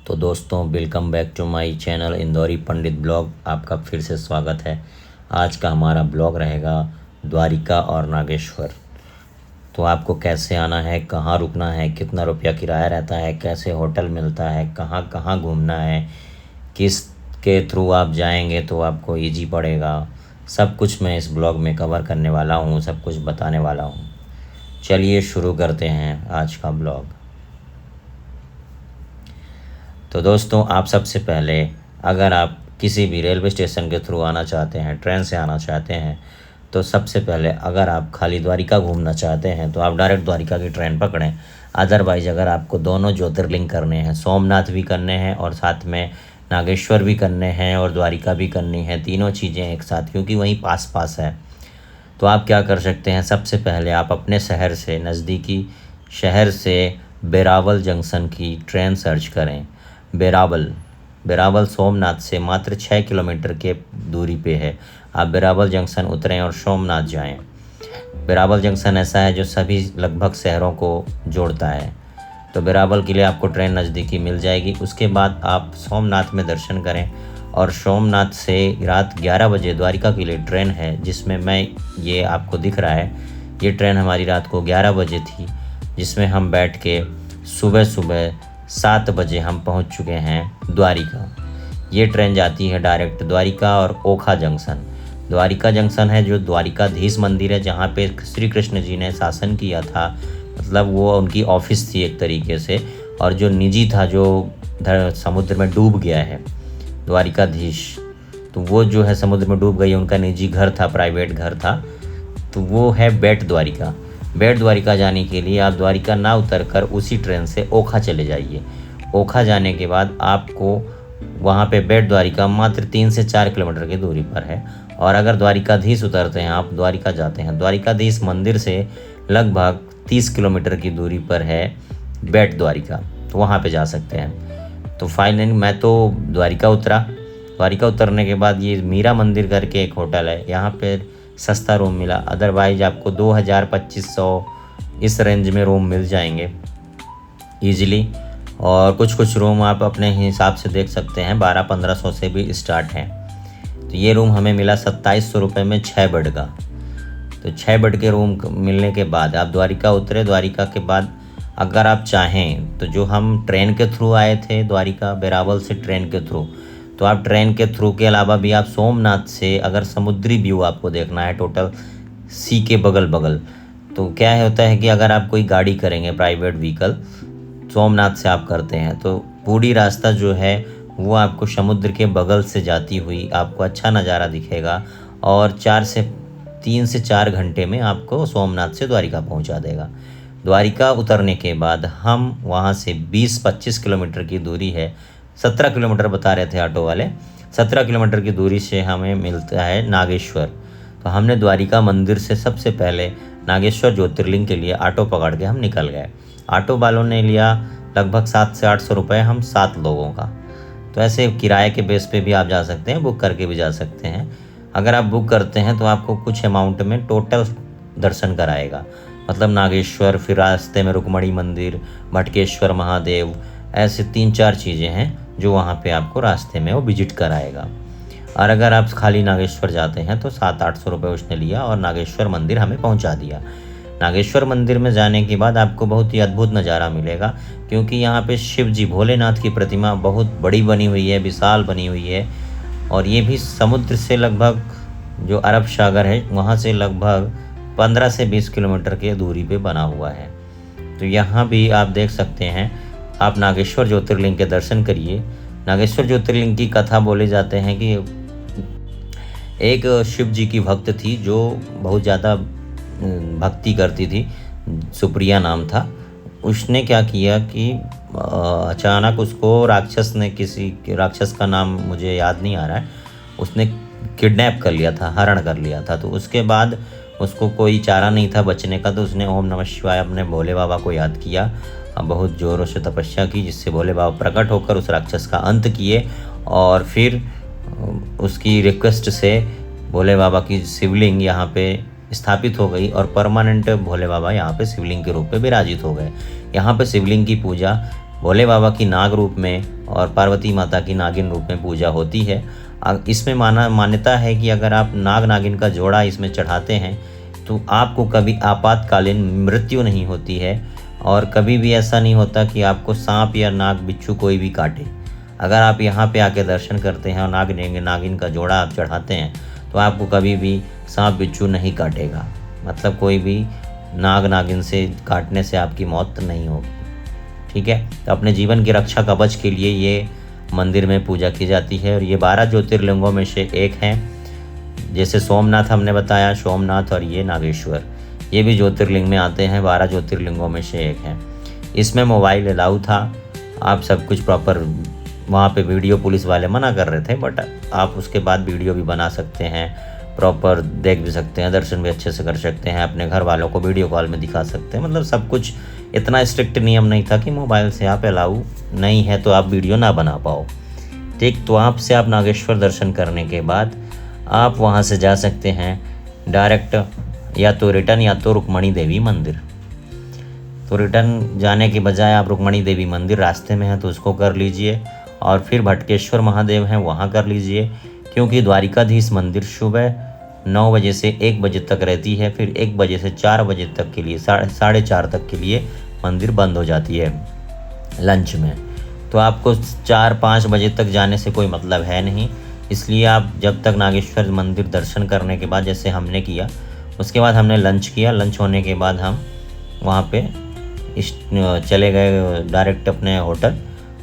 तो दोस्तों welcome back to my channel Indori Pandit blog. आपका फिर से स्वागत है। आज का हमारा ब्लॉग रहेगा द्वारिका और नागेश्वर। तो आपको कैसे आना है, कहाँ रुकना है, कितना रुपया किराया रहता है, कैसे होटल मिलता है, कहाँ कहाँ घूमना है, किस के थ्रू आप जाएंगे तो आपको इजी पड़ेगा, सब कुछ मैं इस ब्लॉग में कवर करने वाला हूँ, सब कुछ बताने वाला हूँ। चलिए शुरू करते हैं आज का ब्लॉग। तो दोस्तों आप सबसे पहले अगर आप किसी भी रेलवे स्टेशन के थ्रू आना चाहते हैं, ट्रेन से आना चाहते हैं, तो सबसे पहले अगर आप खाली द्वारिका घूमना चाहते हैं तो आप डायरेक्ट द्वारिका की ट्रेन पकड़ें। अदरवाइज़ अगर आपको दोनों ज्योतिर्लिंग करने हैं, सोमनाथ भी करने हैं और साथ में नागेश्वर भी करने हैं और द्वारिका भी करनी है, तीनों चीज़ें एक साथ, क्योंकि वहीं पास पास है, तो आप क्या कर सकते हैं। सबसे पहले आप अपने शहर से, नज़दीकी शहर से बेरावल जंक्शन की ट्रेन सर्च करें। बेरावल सोमनाथ से मात्र 6 किलोमीटर के दूरी पे है। आप बेरावल जंक्शन उतरें और सोमनाथ जाएं। बेरावल जंक्शन ऐसा है जो सभी लगभग शहरों को जोड़ता है, तो बेरावल के लिए आपको ट्रेन नज़दीकी मिल जाएगी। उसके बाद आप सोमनाथ में दर्शन करें और सोमनाथ से रात 11 बजे द्वारिका के लिए ट्रेन है, जिसमें ये आपको दिख रहा है, ये ट्रेन हमारी रात को 11 बजे थी, जिसमें हम बैठ के सुबह सुबह 7 बजे हम पहुंच चुके हैं द्वारिका। ये ट्रेन जाती है डायरेक्ट द्वारिका और ओखा जंक्शन। द्वारिका जंक्शन है जो द्वारिकाधीश मंदिर है, जहाँ पे श्री कृष्ण जी ने शासन किया था, मतलब वो उनकी ऑफिस थी एक तरीके से, और जो निजी था जो समुद्र में डूब गया है द्वारिकाधीश, तो वो जो है समुद्र में डूब गई, उनका निजी घर था, प्राइवेट घर था, तो वो है बेट द्वारिका। बेट द्वारिका जाने के लिए आप द्वारिका ना उतरकर उसी ट्रेन से ओखा चले जाइए। ओखा जाने के बाद आपको वहाँ पे बेट द्वारिका मात्र 3 से 4 किलोमीटर की दूरी पर है। और अगर द्वारिकाधीश उतरते हैं, आप द्वारिका जाते हैं, द्वारिकाधीश मंदिर से लगभग 30 किलोमीटर की दूरी पर है बेट द्वारिका, तो वहाँ पे जा सकते हैं। तो फाइनली मैं तो द्वारिका उतरा। द्वारिका उतरने के बाद ये मीरा मंदिर करके एक होटल है, यहाँ पे सस्ता रूम मिला। अदरवाइज आपको 2000-2500 इस रेंज में रूम मिल जाएंगे ईजिली, और कुछ रूम आप अपने हिसाब से देख सकते हैं, 1200-1500 से भी स्टार्ट हैं। तो ये रूम हमें मिला 2700 रुपये में 6 बेड का। तो 6 बेड के रूम मिलने के बाद आप द्वारिका उतरे। द्वारिका के बाद अगर आप चाहें तो जो हम ट्रेन के थ्रू आए थे द्वारिका, बेरावल से ट्रेन के थ्रू, तो आप ट्रेन के थ्रू के अलावा भी आप सोमनाथ से अगर समुद्री व्यू आपको देखना है टोटल सी के बगल बगल, तो क्या होता है कि अगर आप कोई गाड़ी करेंगे, प्राइवेट व्हीकल सोमनाथ से आप करते हैं, तो पूरी रास्ता जो है वो आपको समुद्र के बगल से जाती हुई आपको अच्छा नज़ारा दिखेगा, और 3 से 4 घंटे में आपको सोमनाथ से द्वारिका पहुंचा देगा। द्वारिका उतरने के बाद हम वहां से 20-25 किलोमीटर की दूरी है, 17 किलोमीटर बता रहे थे ऑटो वाले, 17 किलोमीटर की दूरी से हमें मिलता है नागेश्वर। तो हमने द्वारिका मंदिर से सबसे पहले नागेश्वर ज्योतिर्लिंग के लिए ऑटो पकड़ के हम निकल गए। ऑटो वालों ने लिया लगभग 700 से 800 रुपये, हम 7 लोगों का। तो ऐसे किराए के बेस पे भी आप जा सकते हैं, बुक करके भी जा सकते हैं। अगर आप बुक करते हैं तो आपको कुछ अमाउंट में टोटल दर्शन कराएगा, मतलब नागेश्वर, फिर रास्ते में रुक्मणी मंदिर, भटकेश्वर महादेव, ऐसे 3-4 चीज़ें हैं जो वहाँ पे आपको रास्ते में वो विजिट कराएगा। और अगर आप खाली नागेश्वर जाते हैं तो 700-800 रुपये उसने लिया और नागेश्वर मंदिर हमें पहुँचा दिया। नागेश्वर मंदिर में जाने के बाद आपको बहुत ही अद्भुत नज़ारा मिलेगा, क्योंकि यहाँ पे शिव जी, भोलेनाथ की प्रतिमा बहुत बड़ी बनी हुई है, विशाल बनी हुई है, और ये भी समुद्र से लगभग, जो अरब सागर है वहाँ से लगभग 15 से 20 किलोमीटर के दूरी पे बना हुआ है। तो यहाँ भी आप देख सकते हैं। आप नागेश्वर ज्योतिर्लिंग के दर्शन करिए। नागेश्वर ज्योतिर्लिंग की कथा बोले जाते हैं कि एक शिव जी की भक्त थी जो बहुत ज़्यादा भक्ति करती थी, सुप्रिया नाम था। उसने क्या किया कि अचानक उसको किसी राक्षस का नाम मुझे याद नहीं आ रहा है, उसने किडनैप कर लिया था, हरण कर लिया था। तो उसके बाद उसको कोई चारा नहीं था बचने का, तो उसने ओम नमः शिवाय अपने भोले बाबा को याद किया, बहुत ज़ोरों से तपस्या की, जिससे भोले बाबा प्रकट होकर उस राक्षस का अंत किए। और फिर उसकी रिक्वेस्ट से भोले बाबा की शिवलिंग यहाँ पे स्थापित हो गई और परमानेंट भोले बाबा यहाँ पे शिवलिंग के रूप में विराजित हो गए। यहाँ पे शिवलिंग की पूजा भोले बाबा की नाग रूप में और पार्वती माता की नागिन रूप में पूजा होती है। इसमें मान्यता है कि अगर आप नाग नागिन का जोड़ा इसमें चढ़ाते हैं तो आपको कभी आपातकालीन मृत्यु नहीं होती है, और कभी भी ऐसा नहीं होता कि आपको सांप या नाग बिच्छू कोई भी काटे। अगर आप यहाँ पे आके दर्शन करते हैं और नागिन का जोड़ा आप चढ़ाते हैं तो आपको कभी भी सांप बिच्छू नहीं काटेगा, मतलब कोई भी नाग नागिन से काटने से आपकी मौत नहीं होगी। ठीक है, तो अपने जीवन की रक्षा कवच के लिए ये मंदिर में पूजा की जाती है। और ये 12 ज्योतिर्लिंगों में से एक हैं। जैसे सोमनाथ हमने बताया, सोमनाथ और ये नागेश्वर, ये भी ज्योतिर्लिंग में आते हैं, 12 ज्योतिर्लिंगों में से एक है। इसमें मोबाइल अलाउ था, आप सब कुछ प्रॉपर, वहाँ पे वीडियो पुलिस वाले मना कर रहे थे, बट आप उसके बाद वीडियो भी बना सकते हैं, प्रॉपर देख भी सकते हैं, दर्शन भी अच्छे से कर सकते हैं, अपने घर वालों को वीडियो कॉल में दिखा सकते हैं। मतलब सब कुछ, इतना स्ट्रिक्ट नियम नहीं था कि मोबाइल से आप अलाउ नहीं है तो आप वीडियो ना बना पाओ। ठीक, तो आप नागेश्वर दर्शन करने के बाद आप वहाँ से जा सकते हैं डायरेक्ट, या तो रिटर्न या तो रुक्मणी देवी मंदिर। तो रिटर्न जाने के बजाय आप रुक्मणी देवी मंदिर रास्ते में है तो उसको कर लीजिए, और फिर भटकेश्वर महादेव हैं वहाँ कर लीजिए, क्योंकि द्वारिकाधीश मंदिर सुबह 9 बजे से 1 बजे तक रहती है, फिर 1 बजे से 4 बजे तक के लिए, 4:30 तक के लिए मंदिर बंद हो जाती है लंच में। तो आपको 4-5 बजे तक जाने से कोई मतलब है नहीं, इसलिए आप जब तक नागेश्वर मंदिर दर्शन करने के बाद, जैसे हमने किया, उसके बाद हमने लंच किया, लंच होने के बाद हम वहाँ पे चले गए डायरेक्ट अपने होटल,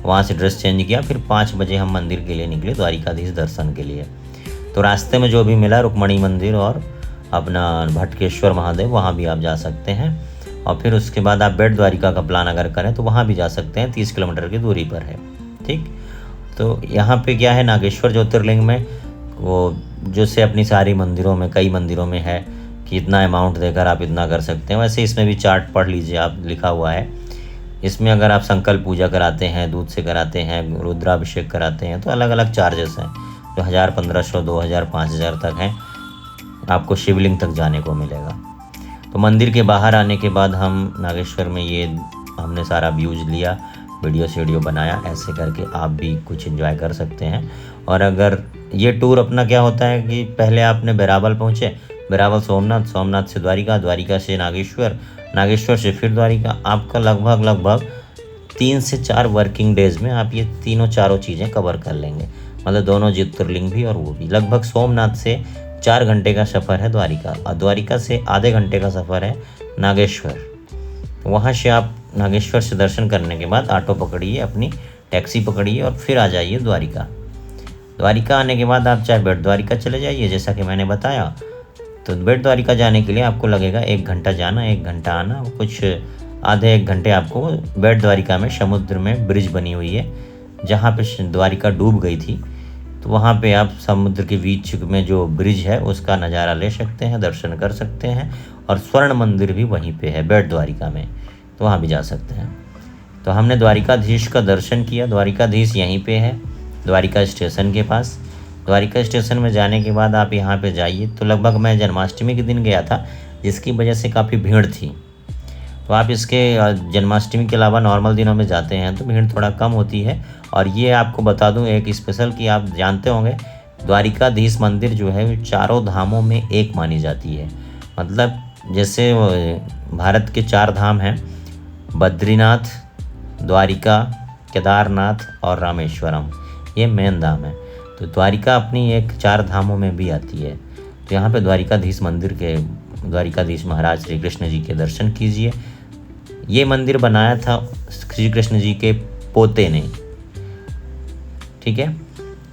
वहाँ से ड्रेस चेंज किया, फिर 5 बजे हम मंदिर के लिए निकले द्वारिकाधीश दर्शन के लिए। तो रास्ते में जो भी मिला, रुक्मणी मंदिर और अपना भटकेश्वर महादेव, वहाँ भी आप जा सकते हैं। और फिर उसके बाद आप बेट द्वारिका का प्लान अगर करें तो वहाँ भी जा सकते हैं, 30 किलोमीटर की दूरी पर है। ठीक, तो यहाँ पे क्या है, नागेश्वर ज्योतिर्लिंग में वो जैसे अपनी सारी मंदिरों में, कई मंदिरों में है कि इतना अमाउंट देकर आप इतना कर सकते हैं, वैसे इसमें भी चार्ट पढ़ लीजिए आप, लिखा हुआ है। इसमें अगर आप संकल्प पूजा कराते हैं, दूध से कराते हैं, रुद्राभिषेक कराते हैं, तो अलग अलग चार्जेस हैं, जो 1000, 1500, 2000, 5000 तक हैं, आपको शिवलिंग तक जाने को मिलेगा। तो मंदिर के बाहर आने के बाद हम नागेश्वर में ये हमने सारा व्यूज़ लिया, वीडियो बनाया, ऐसे करके आप भी कुछ एंजॉय कर सकते हैं। और अगर ये टूर अपना क्या होता है कि पहले आपने बेरावल पहुँचे, बेरावल सोमनाथ, सोमनाथ से द्वारिका, द्वारिका से नागेश्वर, नागेश्वर से फिर द्वारिका, आपका लगभग 3 से 4 वर्किंग डेज़ में आप ये चारों चीज़ें कवर कर लेंगे। मतलब दोनों ज्योतिर्लिंग भी और वो भी। लगभग सोमनाथ से 4 घंटे का सफ़र है द्वारिका, और द्वारिका से आधे घंटे का सफ़र है नागेश्वर। तो वहाँ से आप नागेश्वर से दर्शन करने के बाद ऑटो पकड़िए, अपनी टैक्सी पकड़िए और फिर आ जाइए द्वारिका। द्वारिका आने के बाद आप चाहे बेट द्वारिका चले जाइए, जैसा कि मैंने बताया। तो बेट द्वारिका जाने के लिए आपको लगेगा 1 घंटा जाना, 1 घंटा आना, कुछ आधे 1 घंटे आपको बेट द्वारिका में समुद्र में ब्रिज बनी हुई है, जहाँ पे द्वारिका डूब गई थी, तो वहाँ पे आप समुद्र के बीच में जो ब्रिज है उसका नज़ारा ले सकते हैं, दर्शन कर सकते हैं। और स्वर्ण मंदिर भी वहीं पे है बेट द्वारिका में, तो वहाँ भी जा सकते हैं। तो हमने द्वारिकाधीश का दर्शन किया। द्वारिकाधीश यहीं पे है, द्वारिका स्टेशन के पास। द्वारिका स्टेशन में जाने के बाद आप यहाँ पे जाइए। तो लगभग मैं जन्माष्टमी के दिन गया था, जिसकी वजह से काफ़ी भीड़ थी। तो आप इसके जन्माष्टमी के अलावा नॉर्मल दिनों में जाते हैं तो भीड़ थोड़ा कम होती है। और ये आपको बता दूं एक स्पेशल कि आप जानते होंगे, द्वारिकाधीश मंदिर जो है वो चारों धामों में एक मानी जाती है। मतलब जैसे भारत के 4 धाम हैं, बद्रीनाथ, द्वारिका, केदारनाथ और रामेश्वरम, ये मेन धाम है। तो द्वारिका अपनी एक 4 धामों में भी आती है। तो यहाँ पे द्वारिकाधीश मंदिर के द्वारिकाधीश महाराज श्री कृष्ण जी के दर्शन कीजिए। ये मंदिर बनाया था श्री कृष्ण जी के पोते ने, ठीक है,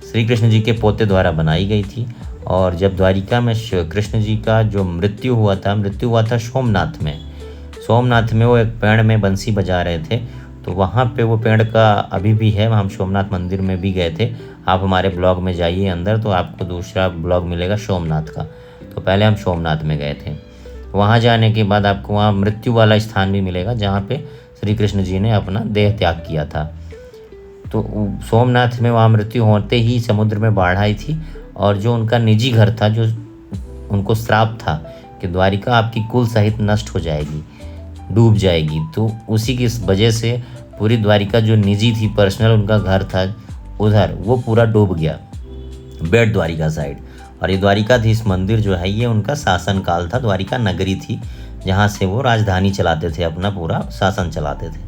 श्री कृष्ण जी के पोते द्वारा बनाई गई थी। और जब द्वारिका में कृष्ण जी का जो मृत्यु हुआ था सोमनाथ में। सोमनाथ में वो एक पेड़ में बंसी बजा रहे थे, तो वहाँ पे वो पेड़ का अभी भी है। हम सोमनाथ मंदिर में भी गए थे। आप हमारे ब्लॉग में जाइए अंदर, तो आपको दूसरा ब्लॉग मिलेगा सोमनाथ का। तो पहले हम सोमनाथ में गए थे। वहाँ जाने के बाद आपको वहाँ मृत्यु वाला स्थान भी मिलेगा, जहाँ पे श्री कृष्ण जी ने अपना देह त्याग किया था। तो सोमनाथ में वहाँ मृत्यु होते ही समुद्र में बाढ़ आई थी, और जो उनका निजी घर था, जो उनको श्राप था कि द्वारिका आपकी कुल सहित नष्ट हो जाएगी, डूब जाएगी। तो उसी की वजह से पूरी द्वारिका जो निजी थी, पर्सनल उनका घर था उधर, वो पूरा डूब गया, बेट द्वारिका साइड। और ये द्वारिकाधीश मंदिर जो है ये उनका शासन काल था, द्वारिका नगरी थी जहाँ से वो राजधानी चलाते थे, अपना पूरा शासन चलाते थे।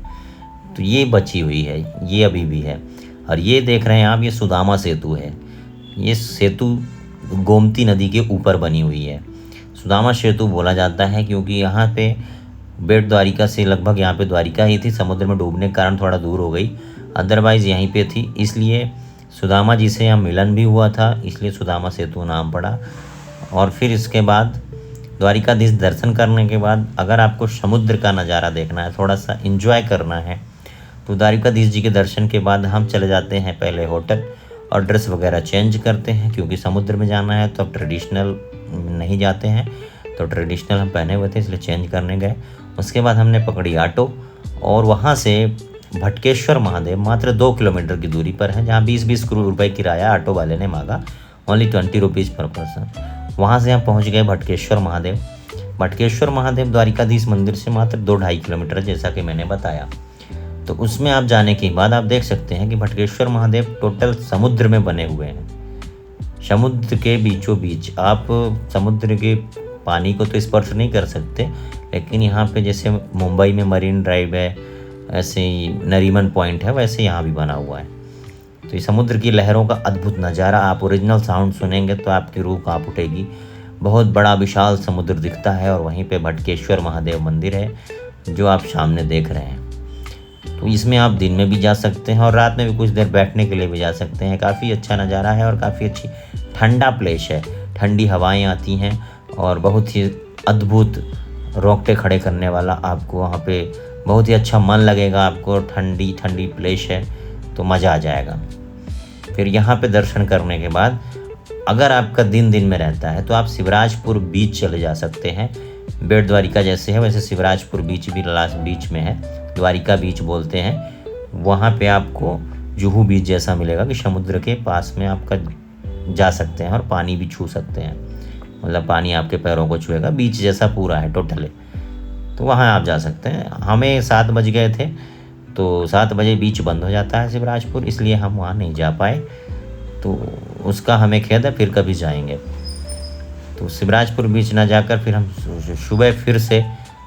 तो ये बची हुई है, ये अभी भी है। और ये देख रहे हैं आप, ये सुदामा सेतु है। ये सेतु गोमती नदी के ऊपर बनी हुई है। सुदामा सेतु बोला जाता है क्योंकि यहाँ पे बेट द्वारिका से लगभग, यहाँ पे द्वारिका ही थी, समुद्र में डूबने के कारण थोड़ा दूर हो गई, अदरवाइज़ यहीं पे थी, इसलिए सुदामा जी से यहाँ मिलन भी हुआ था, इसलिए सुदामा सेतु नाम पड़ा। और फिर इसके बाद द्वारिकाधीश दर्शन करने के बाद अगर आपको समुद्र का नज़ारा देखना है, थोड़ा सा एंजॉय करना है, तो द्वारिकाधीश जी के दर्शन के बाद हम चले जाते हैं पहले होटल और ड्रेस वगैरह चेंज करते हैं, क्योंकि समुद्र में जाना है तो अब ट्रेडिशनल नहीं जाते हैं, तो ट्रेडिशनल हम पहने हुए थे इसलिए चेंज करने गए। उसके बाद हमने पकड़ी ऑटो और वहाँ से भटकेश्वर महादेव मात्र 2 किलोमीटर की दूरी पर है, जहाँ 20-20 रुपये किराया ऑटो वाले ने मांगा, ओनली 20 रुपीज़ पर पर्सन। वहाँ से हम पहुँच गए भटकेश्वर महादेव। भटकेश्वर महादेव द्वारिकाधीश मंदिर से मात्र 2-2.5 किलोमीटर, जैसा कि मैंने बताया। तो उसमें आप जाने के बाद आप देख सकते हैं कि भटकेश्वर महादेव टोटल समुद्र में बने हुए हैं, समुद्र के बीचों बीच। आप समुद्र के पानी को तो स्पर्श नहीं कर सकते, लेकिन यहाँ पे जैसे मुंबई में मरीन ड्राइव है, ऐसे ही नरीमन पॉइंट है, वैसे यहाँ भी बना हुआ है। तो ये समुद्र की लहरों का अद्भुत नज़ारा, आप ओरिजिनल साउंड सुनेंगे तो आपकी रूह कांप उठेगी। बहुत बड़ा विशाल समुद्र दिखता है और वहीं पे भटकेश्वर महादेव मंदिर है जो आप सामने देख रहे हैं। तो इसमें आप दिन में भी जा सकते हैं और रात में भी कुछ देर बैठने के लिए भी जा सकते हैं। काफ़ी अच्छा नज़ारा है और काफ़ी अच्छी ठंडा प्लेस है, ठंडी हवाएं आती हैं और बहुत ही अद्भुत रोंगटे खड़े करने वाला, आपको वहाँ पे बहुत ही अच्छा मन लगेगा आपको। ठंडी ठंडी प्लेस है तो मज़ा आ जाएगा। फिर यहाँ पे दर्शन करने के बाद अगर आपका दिन में रहता है तो आप शिवराजपुर बीच चले जा सकते हैं। बेट द्वारिका जैसे है वैसे शिवराजपुर बीच भी लास्ट बीच में है, द्वारिका बीच बोलते हैं। वहाँ पे आपको जुहू बीच जैसा मिलेगा कि समुद्र के पास में आपका जा सकते हैं और पानी भी छू सकते हैं, मतलब पानी आपके पैरों को छुएगा, बीच जैसा पूरा है टोटली। तो वहाँ आप जा सकते हैं। हमें 7 बज गए थे तो 7 बजे बीच बंद हो जाता है शिवराजपुर, इसलिए हम वहाँ नहीं जा पाए, तो उसका हमें खेद है, फिर कभी जाएंगे। तो शिवराजपुर बीच ना जाकर फिर हम सुबह फिर से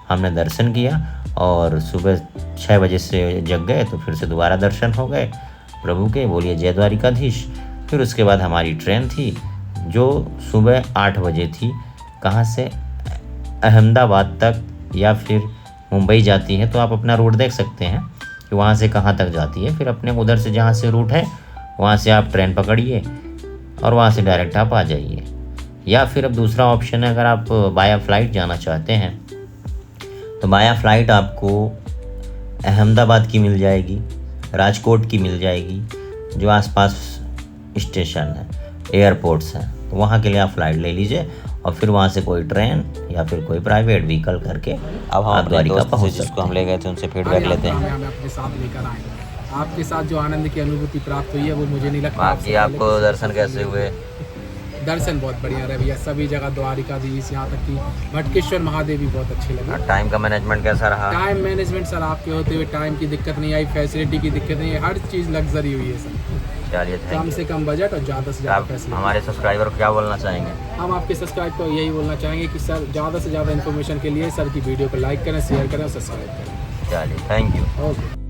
हमने दर्शन किया और सुबह 6 बजे से जग गए, तो फिर से दोबारा दर्शन हो गए प्रभु के। बोलिए जय द्वारिकाधीश। फिर उसके बाद हमारी ट्रेन थी जो सुबह 8 बजे थी, कहाँ से, अहमदाबाद तक या फिर मुंबई जाती है। तो आप अपना रूट देख सकते हैं कि वहाँ से कहाँ तक जाती है, फिर अपने उधर से जहाँ से रूट है वहाँ से आप ट्रेन पकड़िए और वहाँ से डायरेक्ट आप आ जाइए। या फिर अब दूसरा ऑप्शन है, अगर आप बाया फ्लाइट जाना चाहते हैं तो बाया फ्लाइट आपको अहमदाबाद की मिल जाएगी, राजकोट की मिल जाएगी, जो आसपास स्टेशन है, एयरपोर्ट्स हैं, तो वहाँ के लिए आप फ़्लाइट ले लीजिए और फिर वहाँ से कोई ट्रेन या फिर कोई प्राइवेट व्हीकल करके अब हम द्वारिका पहुँच सकते हैं। जिसको हम ले गए थे उनसे फीडबैक लेते हैं। अपने साथ लेकर आए, आपके साथ जो आनंद की अनुभूति प्राप्त हुई है वो मुझे नहीं लगता। बाकी आपको दर्शन कैसे हुए? दर्शन बहुत बढ़िया रहे भैया, सभी जगह द्वारिकाधीश, यहाँ तक कि भटकेश्वर महादेव भी बहुत अच्छे लगे। टाइम का मैनेजमेंट कैसा रहा? टाइम मैनेजमेंट सर आपके होते हुए टाइम की दिक्कत नहीं आई, फैसिलिटी की दिक्कत नहीं आई, हर चीज़ लग्जरी हुई है सर। चलिए, कम से कम बजट और ज़्यादा से ज़्यादा फैसिलिटी। हमारे सब्सक्राइबर को क्या बोलना चाहेंगे? हम आपके सब्सक्राइब को यही बोलना चाहेंगे कि सर ज़्यादा से ज़्यादा इन्फॉर्मेशन के लिए सर की वीडियो को लाइक करें, शेयर करें और सब्सक्राइब करें। चलिए, थैंक यू। ओके।